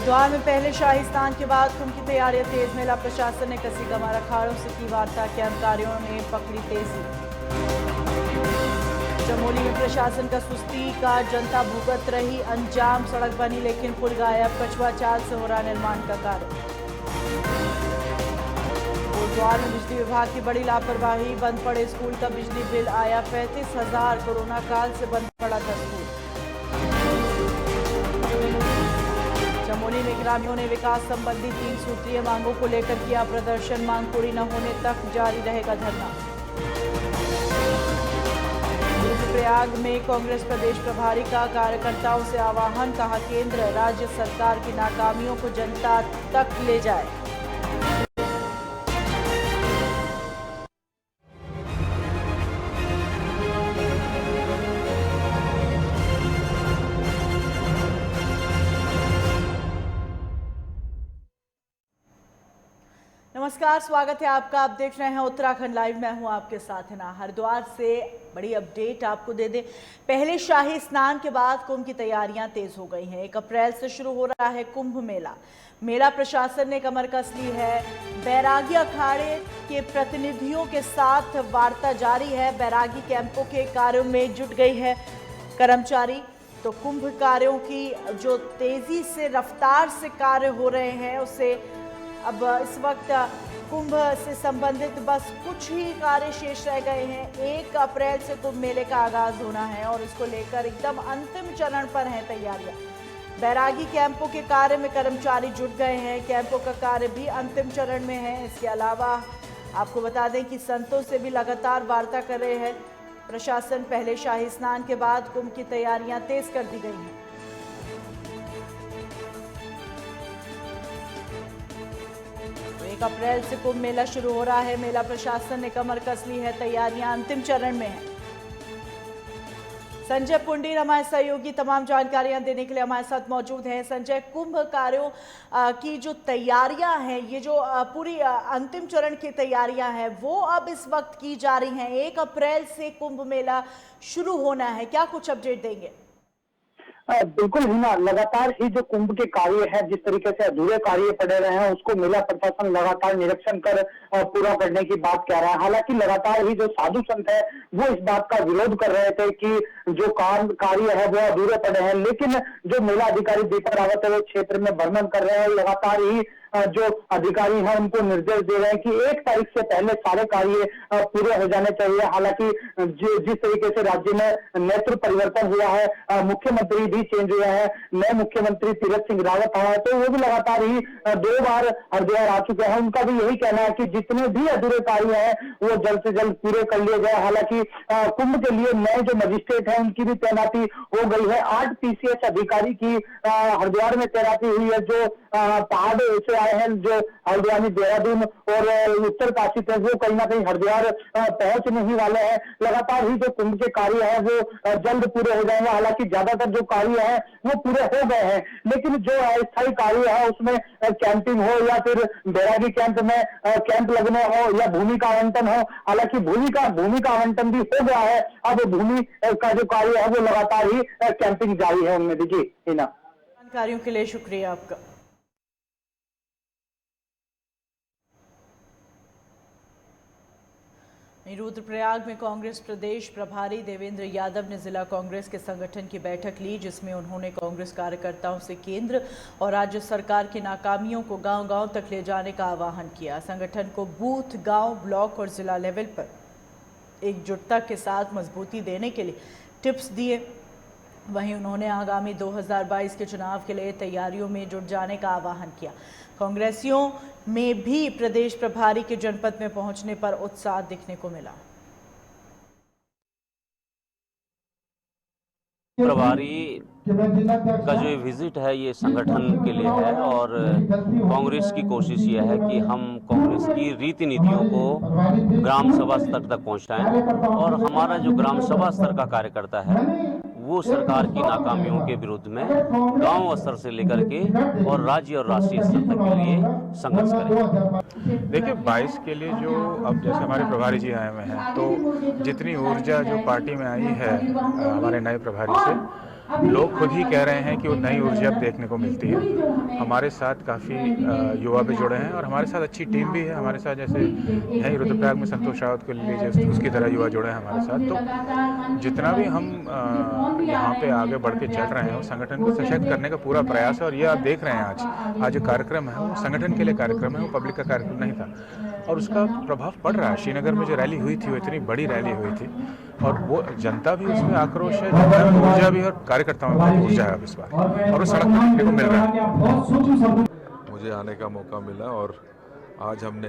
हरिद्वार में पहले शाही स्नान के बाद कुंभ की तैयारियां तेज। मेला प्रशासन ने कसी कमर, अखाड़ों से की वार्ता, कैंपकारियों ने पकड़ी तेजी। चमोली में प्रशासन का सुस्ती का जनता भुगत रही अंजाम। सड़क बनी लेकिन पुल गायब। कछुआ चाल से हो रहा निर्माण का कार्य। हरिद्वार में बिजली विभाग की बड़ी लापरवाही। बंद पड़े स्कूल का बिजली बिल आया 35,000। कोरोना काल से बंद पड़ा था स्कूल। चमोली में ग्रामीणों ने विकास संबंधी 3 सूत्रीय मांगों को लेकर किया प्रदर्शन। मांग पूरी न होने तक जारी रहेगा धरना। रुद्रप्रयाग में कांग्रेस प्रदेश प्रभारी का कार्यकर्ताओं से आह्वान। कहा, केंद्र राज्य सरकार की नाकामियों को जनता तक ले जाए। नमस्कार, स्वागत है आपका। आप देख रहे हैं उत्तराखंड लाइव। मैं हूं आपके साथ हिना। हरिद्वार से बड़ी अपडेट आपको दे दें। पहले शाही स्नान के बाद कुंभ की तैयारियां तेज हो गई हैं। 1 अप्रैल से शुरू हो रहा है कुंभ मेला। मेला प्रशासन ने कमर कस ली है। बैरागी अखाड़े के प्रतिनिधियों के साथ वार्ता जारी है। बैरागी कैंपों के कार्यों में जुट गई है कर्मचारी। तो कुंभ कार्यों की जो तेजी से रफ्तार से कार्य हो रहे हैं, उससे अब इस वक्त कुंभ से संबंधित बस कुछ ही कार्य शेष रह गए हैं। 1 अप्रैल से कुंभ मेले का आगाज होना है और इसको लेकर एकदम अंतिम चरण पर हैं तैयारियां। बैरागी कैंपों के कार्य में कर्मचारी जुट गए हैं। कैंपों का कार्य भी अंतिम चरण में है। इसके अलावा आपको बता दें कि संतों से भी लगातार वार्ता कर रहे हैं प्रशासन। पहले शाही स्नान के बाद कुंभ की तैयारियां तेज कर दी गई हैं। 1 अप्रैल से कुंभ मेला शुरू हो रहा है। मेला प्रशासन ने कमर कस ली है। तैयारियां अंतिम चरण में हैं। संजय पुंडीर हमारे सहयोगी तमाम जानकारियां देने के लिए हमारे साथ मौजूद हैं। संजय, कुंभ कार्यों की जो तैयारियां हैं, ये जो पूरी अंतिम चरण की तैयारियां हैं, वो अब इस वक्त की जा रही हैं। 1 अप्रैल से कुंभ मेला शुरू होना है, क्या कुछ अपडेट देंगे? बिल्कुल हिना, लगातार ही जो कुंभ के कार्य है, जिस तरीके से अधूरे कार्य पड़े रहे हैं, उसको मेला प्रशासन लगातार निरीक्षण कर पूरा करने की बात कह रहा है। हालांकि लगातार ही जो साधु संत है, वो इस बात का विरोध कर रहे थे कि जो काम कार्य है वो अधूरे पड़े हैं। लेकिन जो मेला अधिकारी दीपक रावत है, वो क्षेत्र में भ्रमण कर रहे हैं। लगातार ही जो अधिकारी हैं उनको निर्देश दे रहे हैं कि 1 तारीख से पहले सारे कार्य पूरे हो जाने चाहिए। हालांकि जिस तरीके से राज्य में नेतृत्व परिवर्तन हुआ है, मुख्यमंत्री भी चेंज हुए हैं, नए मुख्यमंत्री तीरथ सिंह रावत आए हैं, तो वो भी लगातार ही 2 बार हरिद्वार आ चुके हैं। उनका भी यही कहना है कि जितने भी अधूरे कार्य हैं वो जल्द से जल्द पूरे कर लिए जाए। हालांकि कुंभ के लिए नए जो मजिस्ट्रेट है, उनकी भी तैनाती हो गई है। 8 पीसीएस अधिकारी की हरिद्वार में तैनाती हुई है। जो पहाड़ से आए हैं, जो हल्द्वानी, देहरादून और उत्तर काशी थे, वो कहीं ना कहीं हरिद्वार पहुंचने ही वाले हैं। लगातार ही जो कुंभ के कार्य है वो जल्द पूरे हो जाएंगे। हालांकि ज्यादातर जो कार्य है वो पूरे हो गए हैं, लेकिन जो अस्थायी कार्य है उसमें कैंपिंग हो या फिर बैरागी कैंप में कैंप लगने हो या भूमि का आवंटन हो। हालांकि भूमि का आवंटन भी हो गया है। अब भूमि का जो कार्य है वो लगातार ही कैंपिंग जारी है उनमें। देखिए हिना, जानकारियों के लिए शुक्रिया आपका। रुद्रप्रयाग में कांग्रेस प्रदेश प्रभारी देवेंद्र यादव ने जिला कांग्रेस के संगठन की बैठक ली, जिसमें उन्होंने कांग्रेस कार्यकर्ताओं से केंद्र और राज्य सरकार की नाकामियों को गांव-गांव तक ले जाने का आह्वान किया। संगठन को बूथ, गांव, ब्लॉक और जिला लेवल पर एकजुटता के साथ मजबूती देने के लिए टिप्स दिए। वहीं उन्होंने आगामी 2022 के चुनाव के लिए तैयारियों में जुट जाने का आह्वान किया। कांग्रेसियों में भी प्रदेश प्रभारी के जनपद में पहुंचने पर उत्साह दिखने को मिला। प्रभारी का जो विजिट है ये संगठन के लिए है और कांग्रेस की कोशिश ये है कि हम कांग्रेस की रीति नीतियों को ग्राम सभा स्तर तक पहुंचाएं और हमारा जो ग्राम सभा स्तर का कार्यकर्ता है वो सरकार की नाकामियों के विरुद्ध में गांव स्तर से लेकर के और राज्य और राष्ट्रीय स्तर तक के लिए संघर्ष करें। देखिए 22 के लिए जो अब जैसे हमारे प्रभारी जी आए हुए हैं, तो जितनी ऊर्जा जो पार्टी में आई है हमारे नए प्रभारी से, लोग खुद ही कह रहे हैं कि वो नई ऊर्जा देखने को मिलती है। हमारे साथ काफ़ी युवा भी जुड़े हैं और हमारे साथ अच्छी टीम भी है। हमारे साथ जैसे यहीं रुद्रप्रयाग में संतोष रावत को ले लीजिए, उसकी तरह युवा जुड़े हैं हमारे साथ। तो जितना भी हम यहाँ पे आगे बढ़ के चल रहे हैं, वो संगठन को सशक्त करने का पूरा प्रयास है। और ये आप देख रहे हैं आज जो कार्यक्रम है वो संगठन के लिए कार्यक्रम है, वो पब्लिक का कार्यक्रम नहीं था। और उसका प्रभाव पड़ रहा है। श्रीनगर में जो रैली हुई थी वो इतनी बड़ी रैली हुई थी और वो जनता भी उसमें आक्रोश है, जनता में ऊर्जा भी और कार्यकर्ताओं में ऊर्जा है इस बार, और वो सड़क पर देखने को मिल रहा है। मुझे आने का मौका मिला और आज हमने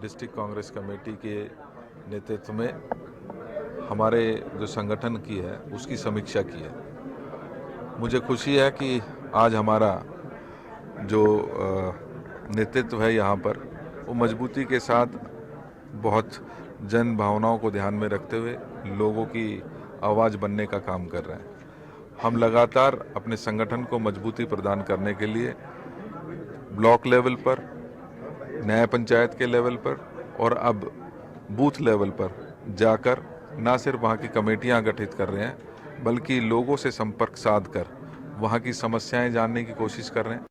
डिस्ट्रिक्ट कांग्रेस कमेटी के नेतृत्व में हमारे जो संगठन की है उसकी समीक्षा की है। मुझे खुशी है कि आज हमारा जो नेतृत्व है यहाँ पर वो मजबूती के साथ बहुत जन भावनाओं को ध्यान में रखते हुए लोगों की आवाज़ बनने का काम कर रहे हैं। हम लगातार अपने संगठन को मजबूती प्रदान करने के लिए ब्लॉक लेवल पर, न्याय पंचायत के लेवल पर और अब बूथ लेवल पर जाकर न सिर्फ वहाँ की कमेटियाँ गठित कर रहे हैं बल्कि लोगों से संपर्क साध कर वहाँ की समस्याएं जानने की कोशिश कर रहे हैं।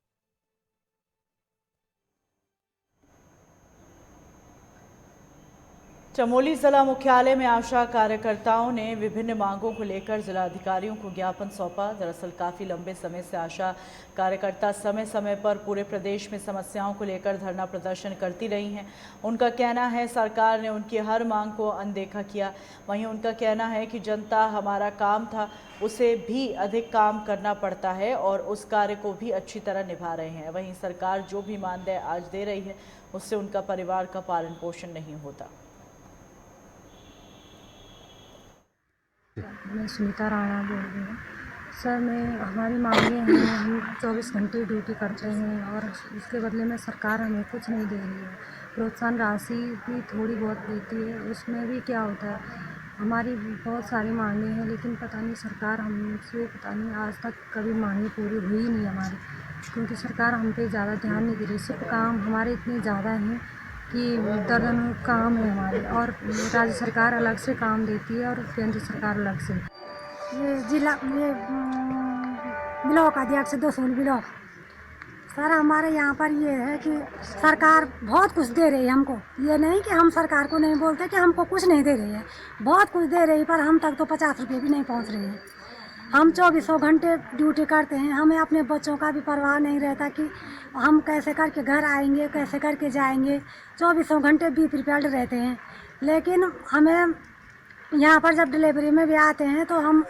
चमोली जिला मुख्यालय में आशा कार्यकर्ताओं ने विभिन्न मांगों को लेकर जिलाधिकारियों को ज्ञापन सौंपा। दरअसल काफ़ी लंबे समय से आशा कार्यकर्ता समय समय पर पूरे प्रदेश में समस्याओं को लेकर धरना प्रदर्शन करती रही हैं। उनका कहना है सरकार ने उनकी हर मांग को अनदेखा किया। वहीं उनका कहना है कि जनता हमारा काम था उसे भी अधिक काम करना पड़ता है और उस कार्य को भी अच्छी तरह निभा रहे हैं। वहीं सरकार जो भी मानदेय आज दे रही है उससे उनका परिवार का पालन पोषण नहीं होता। मैं सुनीता राणा बोल रही हूँ। सर, हमारी मांगे हैं, हम 24 घंटे ड्यूटी करते हैं और उसके बदले में सरकार हमें कुछ नहीं दे रही है। प्रोत्साहन राशि भी थोड़ी बहुत देती है, उसमें भी क्या होता है। हमारी बहुत सारी मांगे हैं लेकिन पता नहीं सरकार हमसे पता नहीं आज तक कभी मांगे पूरी हुई नहीं हमारी, क्योंकि सरकार हम पे ज़्यादा ध्यान नहीं दे रही। सिर्फ काम हमारे इतने ज़्यादा हैं कि दर्जन काम है हमारे, और राज्य सरकार अलग से काम देती है और केंद्र सरकार अलग से। ये जिला ब्लॉक अध्यक्ष 2 ब्लॉक सर, हमारे यहाँ पर ये है कि सरकार बहुत कुछ दे रही है हमको। ये नहीं कि हम सरकार को नहीं बोलते कि हमको कुछ नहीं दे रही है, बहुत कुछ दे रही है, पर हम तक तो 50 रुपये भी नहीं पहुँच रही है। हम 24 घंटे ड्यूटी करते हैं, हमें अपने बच्चों का भी परवाह नहीं रहता कि हम कैसे करके घर आएंगे, कैसे करके जाएंगे। 24 घंटे भी प्रिपेयर्ड रहते हैं, लेकिन हमें यहाँ पर जब डिलीवरी में भी आते हैं तो हम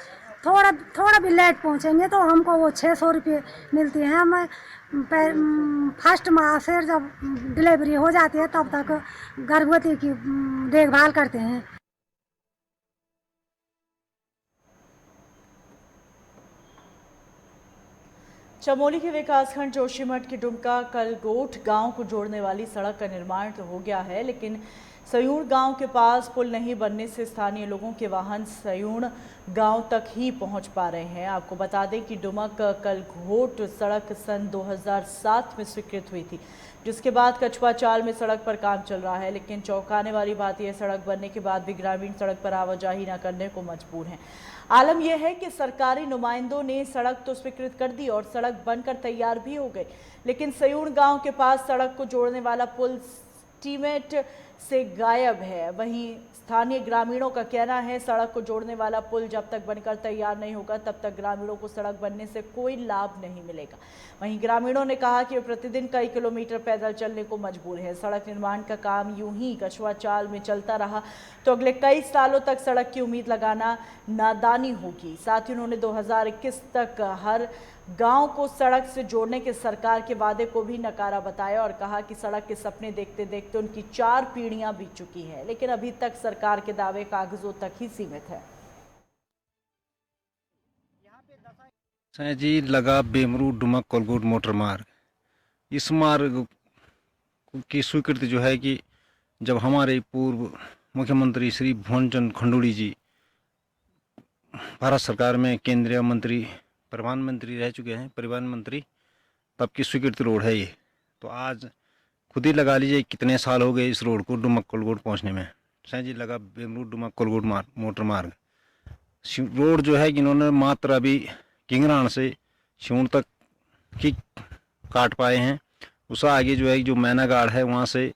थोड़ा भी लेट पहुँचेंगे तो हमको वो 600 रुपये मिलती हैं। हम फर्स्ट माह से जब डिलीवरी हो जाती है तब तक गर्भवती की देखभाल करते हैं। चमोली के विकासखंड जोशीमठ की डुमका कलगोट गांव को जोड़ने वाली सड़क का निर्माण तो हो गया है, लेकिन सयूण गांव के पास पुल नहीं बनने से स्थानीय लोगों के वाहन सयूण गांव तक ही पहुंच पा रहे हैं। आपको बता दें कि डुमक कलघोट सड़क सन 2007 में स्वीकृत हुई थी, जिसके बाद कछुआ चाल में सड़क पर काम चल रहा है। लेकिन चौंकाने वाली बात यह, सड़क बनने के बाद भी ग्रामीण सड़क पर आवाजाही न करने को मजबूर हैं। आलम यह है कि सरकारी नुमाइंदों ने सड़क तो स्वीकृत कर दी और सड़क बनकर तैयार भी हो गई, लेकिन सयूण गांव के पास सड़क को जोड़ने वाला पुल स्टीमेट से गायब है। वहीं स्थानीय ग्रामीणों का कहना है सड़क को जोड़ने वाला पुल जब तक बनकर तैयार नहीं होगा तब तक ग्रामीणों को सड़क बनने से कोई लाभ नहीं मिलेगा। वहीं ग्रामीणों ने कहा कि वे प्रतिदिन कई किलोमीटर पैदल चलने को मजबूर हैं। सड़क निर्माण का काम यूं ही कछुआ चाल में चलता रहा तो अगले कई सालों तक सड़क की उम्मीद लगाना नादानी होगी। साथ ही उन्होंने 2021 तक हर गांव को सड़क से जोड़ने के सरकार के वादे को भी नकारा बताया और कहा कि सड़क के सपने देखते देखते उनकी 4 पीढ़ियां बीत चुकी हैं, लेकिन अभी तक सरकार के दावे कागजों तक ही सीमित है। जी लगा बेमरू डुमक कलगोट मोटर मार्ग। इस मार्ग की स्वीकृति जो है कि जब हमारे पूर्व मुख्यमंत्री श्री भुवनचंद्र खंडूड़ी जी भारत सरकार में केंद्रीय मंत्री परिवहन मंत्री रह चुके हैं, परिवहन मंत्री, तब की स्वीकृत रोड है ये। तो आज खुद ही लगा लीजिए कितने साल हो गए इस रोड को डुमक कलगोट पहुंचने में। जी लगा बेमरू डुमक कलगोट मोटर मार्ग रोड जो है कि इन्होंने मात्र अभी किंगरान से शिवूर तक की काट पाए हैं। उससे आगे जो है जो मैना गाड़ है वहाँ से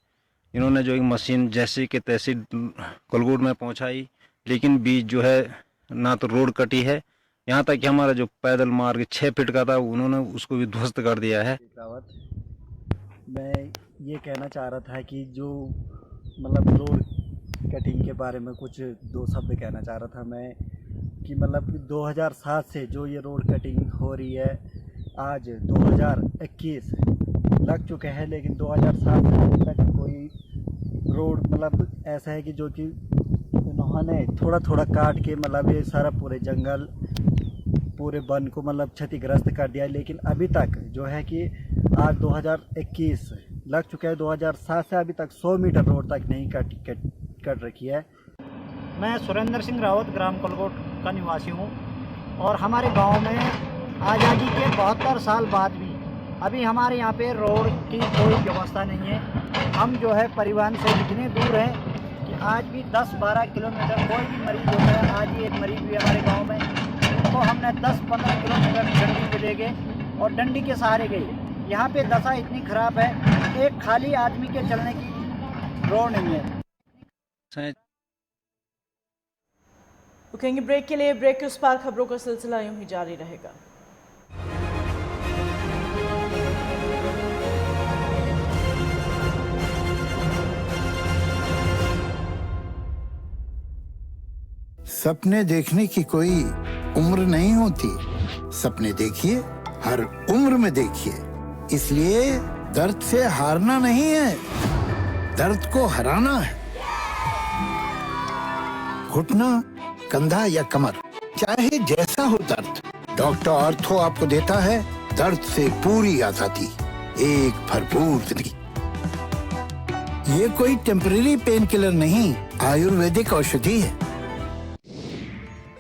इन्होंने जो एक मशीन जैसी के तैसी कलगुड़ में पहुँचाई, लेकिन बीच जो है ना तो रोड कटी है, यहाँ तक कि हमारा जो पैदल मार्ग 6 फीट का था उन्होंने उसको भी ध्वस्त कर दिया है। मैं ये कहना चाह रहा था कि जो मतलब रोड कटिंग के बारे में कुछ 2 शब्द कहना चाह रहा था मैं कि मतलब 2007 से जो ये रोड कटिंग हो रही है, आज 2021 लग चुके हैं, लेकिन 2007 से अभी तक कोई रोड मतलब ऐसा है कि जो कि उन्होंने थोड़ा थोड़ा काट के मतलब ये सारा पूरे जंगल पूरे वन को मतलब क्षतिग्रस्त कर दिया, लेकिन अभी तक जो है कि आज 2021 लग चुका है, 2007 से अभी तक 100 मीटर रोड तक नहीं कट रखी है। मैं सुरेंद्र सिंह रावत ग्राम कलगोट का निवासी हूँ और हमारे गांव में आज़ादी के 72 साल बाद भी अभी हमारे यहाँ पे रोड की कोई व्यवस्था नहीं है। हम जो है परिवहन से इतने दूर हैं कि आज भी 10-12 किलोमीटर कोई भी मरीज़ होता है, आज ही एक मरीज़ भी हमारे गाँव में, तो हमने 10-15 किलोमीटर डंडी पे ले गए और डंडी के सहारे गए। यहाँ पे दशा इतनी ख़राब है, एक खाली आदमी के चलने की रोड नहीं है। रुकेंगे ब्रेक के लिए। ब्रेक के उस पार खबरों का सिलसिला यूं ही जारी रहेगा। सपने देखने की कोई उम्र नहीं होती। सपने देखिए, हर उम्र में देखिए। इसलिए दर्द से हारना नहीं है, दर्द को हराना है। घुटना, कंधा या कमर, चाहे जैसा हो दर्द, डॉक्टर ऑर्थो आपको देता है दर्द से पूरी आजादी, एक भरपूर जिंदगी। ये कोई टेम्परेरी पेन किलर नहीं, आयुर्वेदिक औषधि है।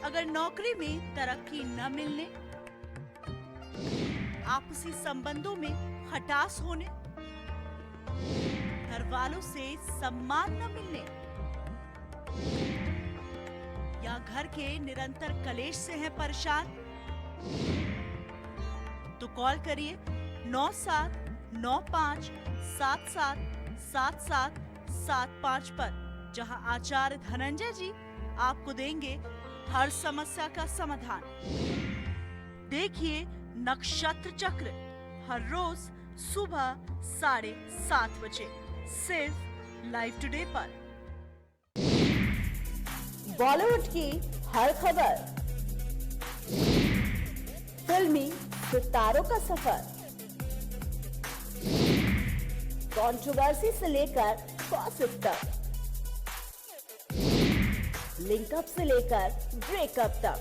अगर नौकरी में तरक्की न मिलने, आपसी संबंधों में खटास होने, घर वालों से सम्मान न मिलने, या घर के निरंतर कलेश से हैं परेशान, तो कॉल करिए 9795777775 पर, जहां आचार्य धनंजय जी आपको देंगे हर समस्या का समाधान। देखिए नक्षत्र चक्र हर रोज सुबह 7:30 बजे सिर्फ लाइव टुडे पर। बॉलीवुड की हर खबर, फिल्मी सितारों का सफर, कंट्रोवर्सी से लेकर गॉसिप तक, लिंकअप से लेकर ब्रेकअप तक,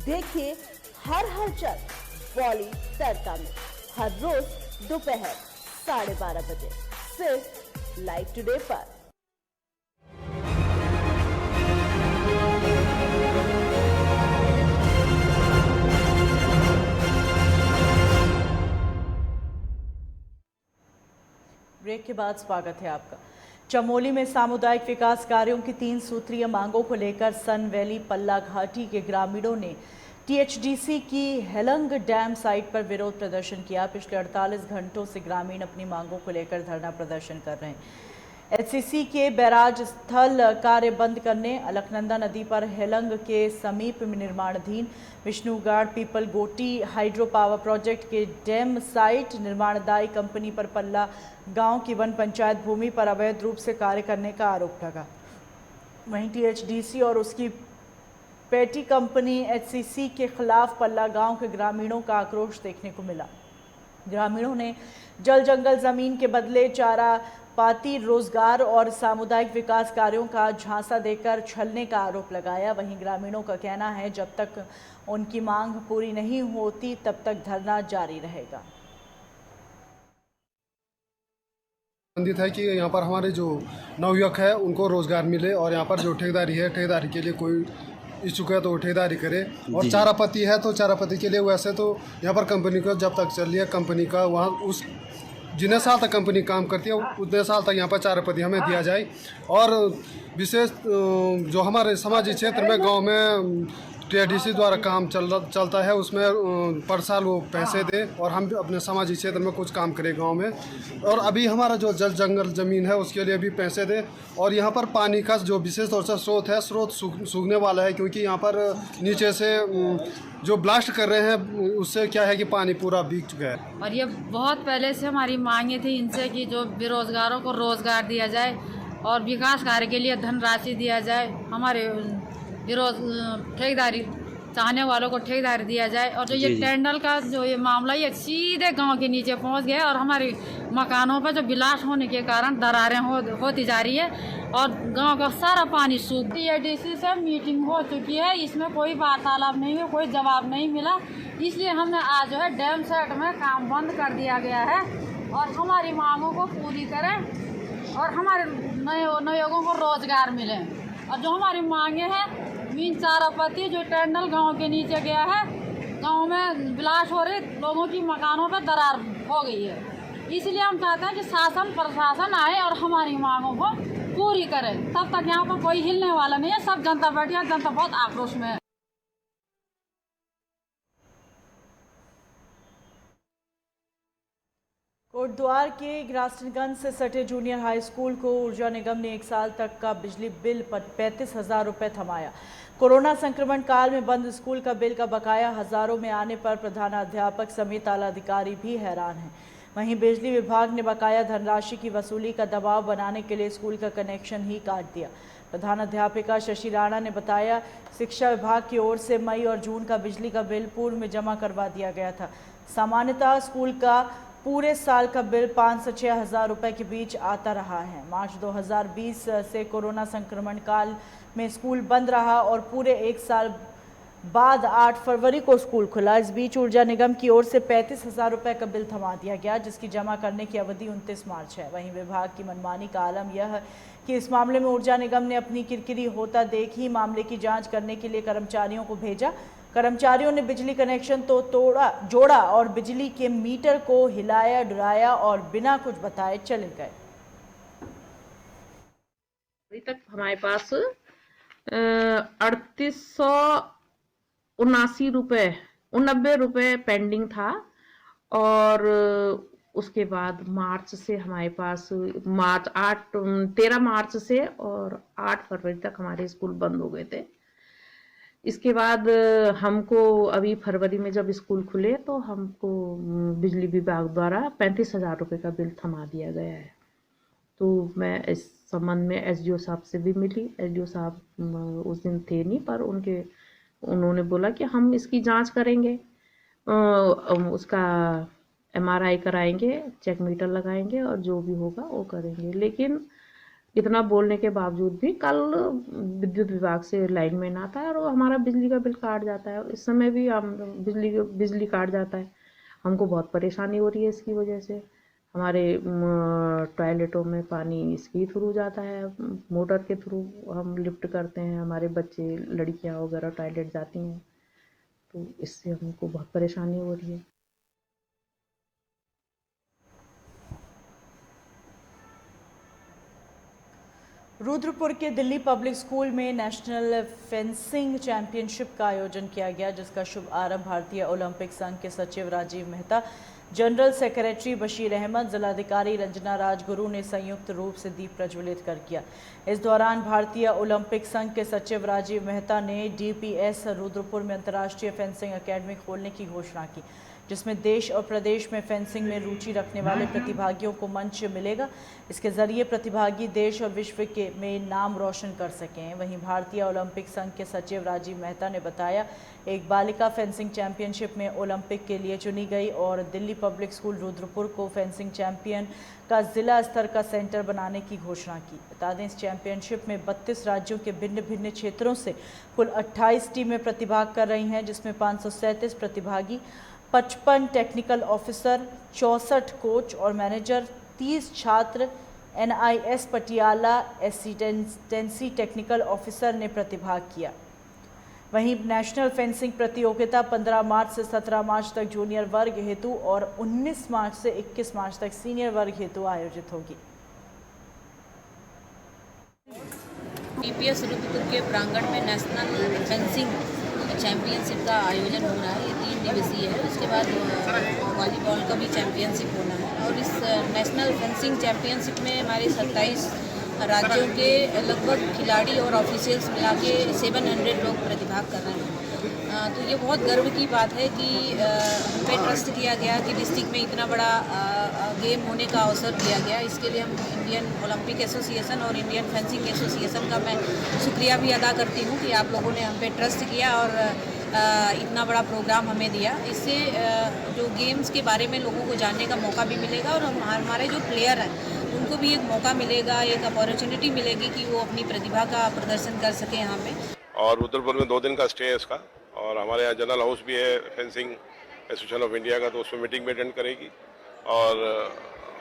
देखिए हर हलचल बॉली तड़का में हर रोज दोपहर 12:30 बजे सिर्फ लाइव टुडे पर। ब्रेक के बाद स्वागत है आपका। चमोली में सामुदायिक विकास कार्यों की 3 सूत्रीय मांगों को लेकर सन वैली पल्ला घाटी के ग्रामीणों ने टीएचडीसी की हेलंग डैम साइट पर विरोध प्रदर्शन किया। पिछले 48 घंटों से ग्रामीण अपनी मांगों को लेकर धरना प्रदर्शन कर रहे हैं। एचसीसी के बैराज स्थल कार्य बंद करने, अलकनंदा नदी पर हेलंग के समीप में निर्माणाधीन विष्णुगाड़ पीपल गोटी हाइड्रो पावर प्रोजेक्ट के डैम साइट निर्माणदायी कंपनी पर पल्ला गांव की वन पंचायत भूमि पर अवैध रूप से कार्य करने का आरोप लगा। वहीं टीएचडीसी और उसकी पेटी कंपनी एचसीसी के खिलाफ पल्ला गांव के ग्रामीणों का आक्रोश देखने को मिला। ग्रामीणों ने जल जंगल जमीन के बदले चारा पाती, रोजगार और सामुदायिक विकास कार्यों का झांसा देकर छलने का आरोप लगाया। वहीं ग्रामीणों का कहना है जब तक उनकी मांग पूरी नहीं होती तब तक धरना जारी रहेगा। संबंधित है कि यहाँ पर हमारे जो नवयुवक है उनको रोजगार मिले और यहाँ पर जो ठेकेदारी है, ठेकेदारी के लिए कोई इच्छुक है तो वो ठेकेदारी करे, और चारापत्ती है तो चारापत्ती के लिए वैसे तो यहाँ पर कंपनी को जब तक चल रही है कंपनी का वहाँ उस जितने साल तक कंपनी काम करती है उतने साल तक यहाँ पर चारापत्ती हमें दिया जाए। और विशेष जो हमारे समाजी क्षेत्र में गांव में TIDC द्वारा काम चलता है, उसमें पर साल वो पैसे दे और हम अपने सामाजिक क्षेत्र में कुछ काम करें गांव में। और अभी हमारा जो जल जंगल ज़मीन है उसके लिए भी पैसे दे। और यहाँ पर पानी का जो विशेष तौर से स्रोत सूखने वाला है, क्योंकि यहाँ पर नीचे से जो ब्लास्ट कर रहे हैं उससे क्या है कि पानी पूरा भीग चुका है। और ये बहुत पहले से हमारी मांगे थी इनसे कि जो बेरोजगारों को रोजगार दिया जाए और विकास कार्य के लिए धनराशि दिया जाए, हमारे ठेकेदारी चाहने वालों को ठेकेदारी दिया जाए। और जो ये टेंडर का जो ये मामला ये सीधे गांव के नीचे पहुंच गया और हमारे मकानों पर जो ब्लास्ट होने के कारण दरारें होती जा रही है और गांव का सारा पानी सूख। TIDC से मीटिंग हो चुकी है, इसमें कोई वार्तालाप नहीं हुई, कोई जवाब नहीं मिला, इसलिए हमने आज जो है डैम सेट में काम बंद कर दिया गया है और हमारी मांगों को पूरी करें और हमारे नवयुवकों को रोजगार मिले। और जो हमारी मांगे हैं मीन चारापत्ती जो टेंडल गांव के नीचे गया है, गांव में ब्लास्ट हो रहे लोगों की मकानों पर दरार हो गई है, इसलिए हम चाहते हैं कि शासन प्रशासन आए और हमारी मांगों को पूरी करे। तब तक यहाँ पर कोई हिलने वाला नहीं है, सब जनता बैठी है, जनता बहुत आक्रोश में है। कोटद्वार के ग्रास्टनगंज से सटे जूनियर हाई स्कूल को ऊर्जा निगम ने 1 साल तक का बिजली बिल 35,000 रुपये थमाया। कोरोना संक्रमण काल में बंद स्कूल का बिल का बकाया हजारों में आने पर प्रधानाध्यापक समेत आला अधिकारी भी हैरान हैं। वहीं बिजली विभाग ने बकाया धनराशि की वसूली का दबाव बनाने के लिए स्कूल का कनेक्शन ही काट दिया। प्रधानाध्यापिका शशि राणा ने बताया, शिक्षा विभाग की ओर से मई और जून का बिजली का बिल पूर्व में जमा करवा दिया गया था। सामान्यतः स्कूल का पूरे साल का बिल 5 से 6 हज़ार रुपये के बीच आता रहा है। मार्च 2020 से कोरोना संक्रमण काल में स्कूल बंद रहा और पूरे 1 साल बाद 8 फरवरी को स्कूल खुला। इस बीच ऊर्जा निगम की ओर से 35,000 रुपये का बिल थमा दिया गया, जिसकी जमा करने की अवधि 29 मार्च है। वहीं विभाग की मनमानी का आलम यह है कि इस मामले में ऊर्जा निगम ने अपनी किरकिरी होता देख ही मामले की जांच करने के लिए कर्मचारियों को भेजा। कर्मचारियों ने बिजली कनेक्शन तो जोड़ा और बिजली के मीटर को हिलाया डुलाया और बिना कुछ बताए चले गए। अभी तक हमारे पास 3879 रुपये पेंडिंग था और उसके बाद मार्च से हमारे पास 13 मार्च से और 8 फरवरी तक हमारे स्कूल बंद हो गए थे। इसके बाद हमको अभी फरवरी में जब स्कूल खुले तो हमको बिजली विभाग द्वारा 35,000 रुपये का बिल थमा दिया गया है। तो मैं इस संबंध में SDO साहब से भी मिली। SDO साहब उस दिन थे नहीं, पर उन्होंने बोला कि हम इसकी जांच करेंगे, उसका MRI कराएंगे, चेक मीटर लगाएंगे और जो भी होगा वो करेंगे। लेकिन इतना बोलने के बावजूद भी कल विद्युत विभाग से लाइनमैन आता है और वो हमारा बिजली का बिल काट जाता है। इस समय भी हम बिजली काट जाता है। हमको बहुत परेशानी हो रही है इसकी वजह से। हमारे टॉयलेटों में पानी इसके थ्रू जाता है, मोटर के थ्रू हम लिफ्ट करते हैं, हमारे बच्चे लड़कियां वगैरह टॉयलेट जाती हैं, तो इससे हमको बहुत परेशानी हो रही है। रुद्रपुर के दिल्ली पब्लिक स्कूल में नेशनल फेंसिंग चैंपियनशिप का आयोजन किया गया, जिसका शुभ आरंभ भारतीय ओलंपिक संघ के सचिव राजीव मेहता, जनरल सेक्रेटरी बशीर अहमद, जिलाधिकारी रंजना राजगुरु ने संयुक्त रूप से दीप प्रज्वलित कर किया। इस दौरान भारतीय ओलंपिक संघ के सचिव राजीव मेहता ने DPS रुद्रपुर में अंतर्राष्ट्रीय फेंसिंग अकेडमी खोलने की घोषणा की, जिसमें देश और प्रदेश में फेंसिंग में रुचि रखने वाले प्रतिभागियों को मंच मिलेगा। इसके जरिए प्रतिभागी देश और विश्व में नाम रोशन कर सकें। वहीं भारतीय ओलंपिक संघ के सचिव राजीव मेहता ने बताया, एक बालिका फेंसिंग चैंपियनशिप में ओलंपिक के लिए चुनी गई और दिल्ली पब्लिक स्कूल रुद्रपुर को फेंसिंग चैंपियन का जिला स्तर का सेंटर बनाने की घोषणा की। बता दें, इस चैंपियनशिप में 32 राज्यों के भिन्न भिन्न क्षेत्रों से कुल 28 टीमें प्रतिभाग कर रही हैं, जिसमें 537 प्रतिभागी, 55 टेक्निकल ऑफिसर, 64 कोच और मैनेजर, 30 छात्र, NIS Patiala assistancy technical officer ने प्रतिभाग किया। वहीं नेशनल फेंसिंग प्रतियोगिता 15 मार्च से 17 मार्च तक जूनियर वर्ग हेतु और 19 मार्च से 21 मार्च तक सीनियर वर्ग हेतु आयोजित होगी। DPS रुद्रपुर के प्रांगण में नेशनल फेंसिंग चैम्पियनशिप का आयोजन हो रहा है। ये 3 दिवसीय है। उसके बाद वॉलीबॉल का भी चैम्पियनशिप होना है और इस नेशनल फेंसिंग चैम्पियनशिप में हमारे 27 राज्यों के लगभग खिलाड़ी और ऑफिशियल्स मिला के 700 लोग प्रतिभाग कर रहे हैं। तो ये बहुत गर्व की बात है कि हम पे ट्रस्ट किया गया कि डिस्ट्रिक्ट में इतना बड़ा गेम होने का अवसर दिया गया। इसके लिए हम इंडियन ओलंपिक एसोसिएशन और इंडियन फेंसिंग एसोसिएशन का मैं शुक्रिया भी अदा करती हूँ कि आप लोगों ने हम पे ट्रस्ट किया और इतना बड़ा प्रोग्राम हमें दिया। इससे जो गेम्स के बारे में लोगों को जानने का मौका भी मिलेगा और हमारे जो प्लेयर हैं उनको भी एक मौका मिलेगा, एक अपॉर्चुनिटी मिलेगी कि वो अपनी प्रतिभा का प्रदर्शन कर सकें यहाँ पे। और रुद्रपुर में 2 दिन का स्टे है इसका और हमारे यहाँ जनरल हाउस भी है फेंसिंग एसोसिएशन ऑफ इंडिया का, तो उसमें मीटिंग भी अटेंड करेगी। और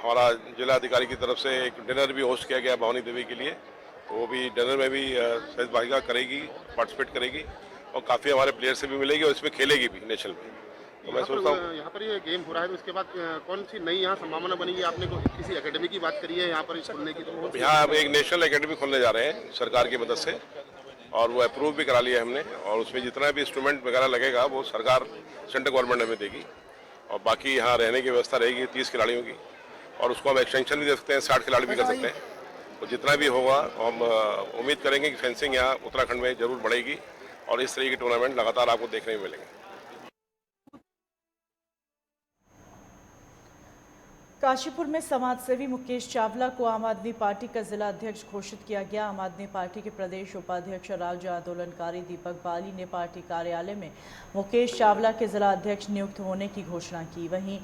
हमारा जिला अधिकारी की तरफ से एक डिनर भी होस्ट किया गया भवानी देवी के लिए, तो वो भी डिनर में भी सहभागिता करेगी, पार्टिसिपेट करेगी और काफ़ी हमारे प्लेयर से भी मिलेगी और इसमें खेलेगी भी नेशनल में। तो मैं सोचता हूँ यहाँ पर ये गेम हो रहा है तो उसके बाद कौन सी नई यहाँ संभावना बनेगी? आपने किसी एकेडमी की बात करी है यहाँ पर खोलने की? तो यहाँ अब एक नेशनल एकेडमी खोलने जा रहे हैं सरकार की मदद से और वो अप्रूव भी करा लिया हमने और उसमें जितना भी इंस्ट्रूमेंट वगैरह लगेगा वो सरकार सेंट्रल गवर्नमेंट हमें देगी और बाकी यहाँ रहने की व्यवस्था रहेगी 30 खिलाड़ियों की और उसको हम एक्सटेंशन भी दे सकते हैं, 60 खिलाड़ी भी कर सकते हैं। तो जितना भी होगा हम उम्मीद करेंगे कि फेंसिंग यहाँ उत्तराखंड में जरूर बढ़ेगी और इस तरह के टूर्नामेंट लगातार आपको देखने को मिलेंगे। काशीपुर में समाजसेवी मुकेश चावला को आम आदमी पार्टी का जिला अध्यक्ष घोषित किया गया। आम आदमी पार्टी के प्रदेश उपाध्यक्ष और राज्य आंदोलनकारी दीपक बाली ने पार्टी कार्यालय में मुकेश चावला के जिला अध्यक्ष नियुक्त होने की घोषणा की। वहीं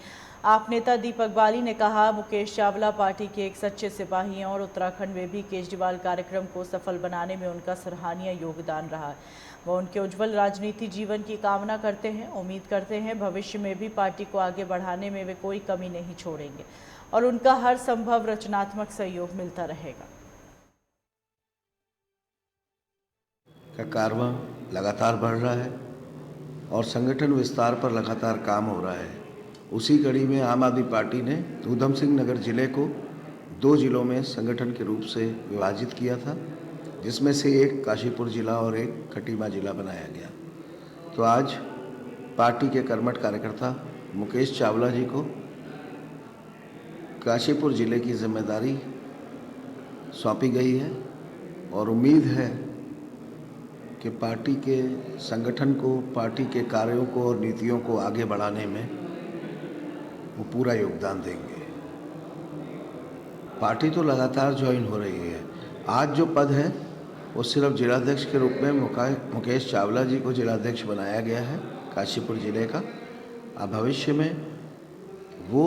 आप नेता दीपक बाली ने कहा, मुकेश चावला पार्टी के एक सच्चे सिपाही हैं और उत्तराखंड में भी केजरीवाल कार्यक्रम को सफल बनाने में उनका सराहनीय योगदान रहा। वो उनके उज्जवल राजनीति जीवन की कामना करते हैं। उम्मीद करते हैं भविष्य में भी पार्टी को आगे बढ़ाने में वे कोई कमी नहीं छोड़ेंगे और उनका हर संभव रचनात्मक सहयोग मिलता रहेगा। का कारवां लगातार बढ़ रहा है और संगठन विस्तार पर लगातार काम हो रहा है। उसी कड़ी में आम आदमी पार्टी ने ऊधम सिंह नगर जिले को 2 जिलों में संगठन के रूप से विभाजित किया था, जिसमें से एक काशीपुर जिला और एक खटीमा जिला बनाया गया। तो आज पार्टी के कर्मठ कार्यकर्ता मुकेश चावला जी को काशीपुर जिले की जिम्मेदारी सौंपी गई है और उम्मीद है कि पार्टी के संगठन को, पार्टी के कार्यों को और नीतियों को आगे बढ़ाने में वो पूरा योगदान देंगे। पार्टी तो लगातार ज्वाइन हो रही है। आज जो पद है वो सिर्फ जिलाध्यक्ष के रूप में मुकेश चावला जी को जिलाध्यक्ष बनाया गया है काशीपुर जिले का। अब भविष्य में वो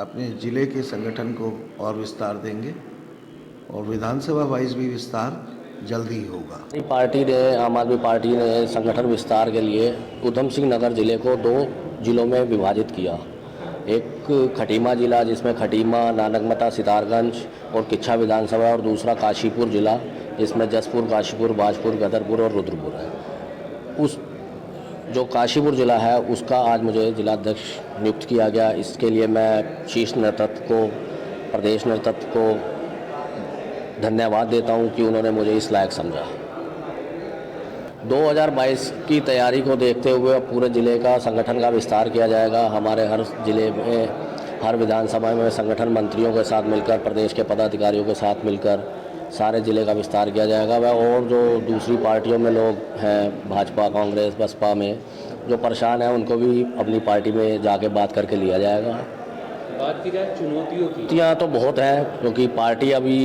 अपने ज़िले के संगठन को और विस्तार देंगे और विधानसभा वाइज भी विस्तार जल्द ही होगा। पार्टी ने, आम आदमी पार्टी ने संगठन विस्तार के लिए ऊधम सिंह नगर जिले को 2 जिलों में विभाजित किया। एक खटीमा जिला जिसमें खटीमा, नानकमता, सितारगंज और किच्छा विधानसभा और दूसरा काशीपुर जिला जिसमें जसपुर, काशीपुर, बाजपुर, गदरपुर और रुद्रपुर है। उस जो काशीपुर जिला है उसका आज मुझे जिलाध्यक्ष नियुक्त किया गया। इसके लिए मैं शीर्ष नेतृत्व को, प्रदेश नेतृत्व को धन्यवाद देता हूं कि उन्होंने मुझे इस लायक समझा। 2022 की तैयारी को देखते हुए पूरे ज़िले का संगठन का विस्तार किया जाएगा। हमारे हर ज़िले में, हर विधानसभा में संगठन मंत्रियों के साथ मिलकर, प्रदेश के पदाधिकारियों के साथ मिलकर सारे ज़िले का विस्तार किया जाएगा। वह और जो दूसरी पार्टियों में लोग हैं, भाजपा, कांग्रेस, बसपा में जो परेशान हैं, उनको भी अपनी पार्टी में जाके बात करके लिया जाएगा। बात की जाए चुनौतियों की, चुनौतियाँ तो बहुत हैं क्योंकि पार्टी अभी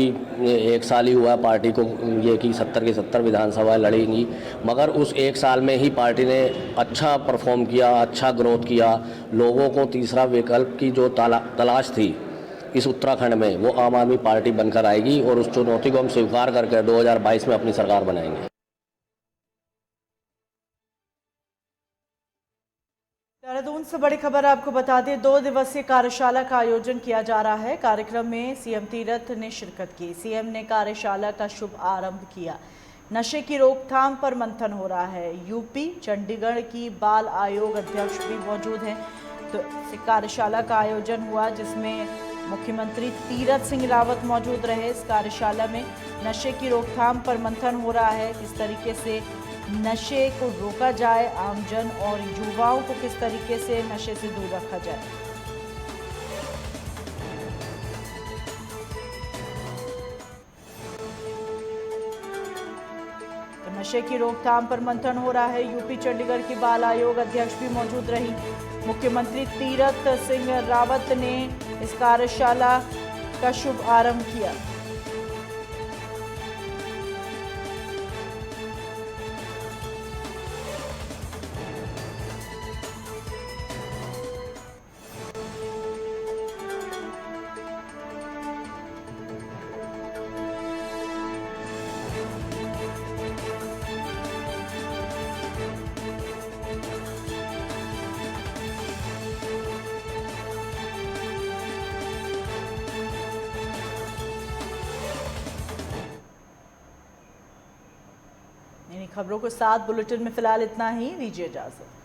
1 साल ही हुआ है पार्टी को, ये कि 70 की 70 विधानसभाएं लड़ेंगी, मगर उस 1 साल में ही पार्टी ने अच्छा परफॉर्म किया, अच्छा ग्रोथ किया। लोगों को तीसरा विकल्प की जो तलाश थी इस उत्तराखंड में, वो आम आदमी पार्टी बनकर आएगी और उस चुनौती को हम स्वीकार करके 2022 में अपनी सरकार बनाएंगे। देहरादून से बड़ी खबर आपको बता दें, 2 दिवसीय कार्यशाला का आयोजन किया जा रहा है। कार्यक्रम में सीएम तीरथ ने शिरकत की। सीएम ने कार्यशाला का शुभ आरंभ किया। नशे की रोकथाम पर मंथन हो रहा है। यूपी, चंडीगढ़ की बाल आयोग अध्यक्ष भी मौजूद हैं। तो कार्यशाला का आयोजन हुआ जिसमें मुख्यमंत्री तीरथ सिंह रावत मौजूद रहे। इस कार्यशाला में नशे की रोकथाम पर मंथन हो रहा है, किस तरीके से नशे को रोका जाए, आमजन और युवाओं को किस तरीके से नशे से दूर रखा जाए। तो नशे की रोकथाम पर मंथन हो रहा है। यूपी चंडीगढ़ की बाल आयोग अध्यक्ष भी मौजूद रही। मुख्यमंत्री तीरथ सिंह रावत ने इस कार्यशाला का शुभ आरंभ किया। खबरों के साथ बुलेटिन में फिलहाल इतना ही। दीजिए इजाजत।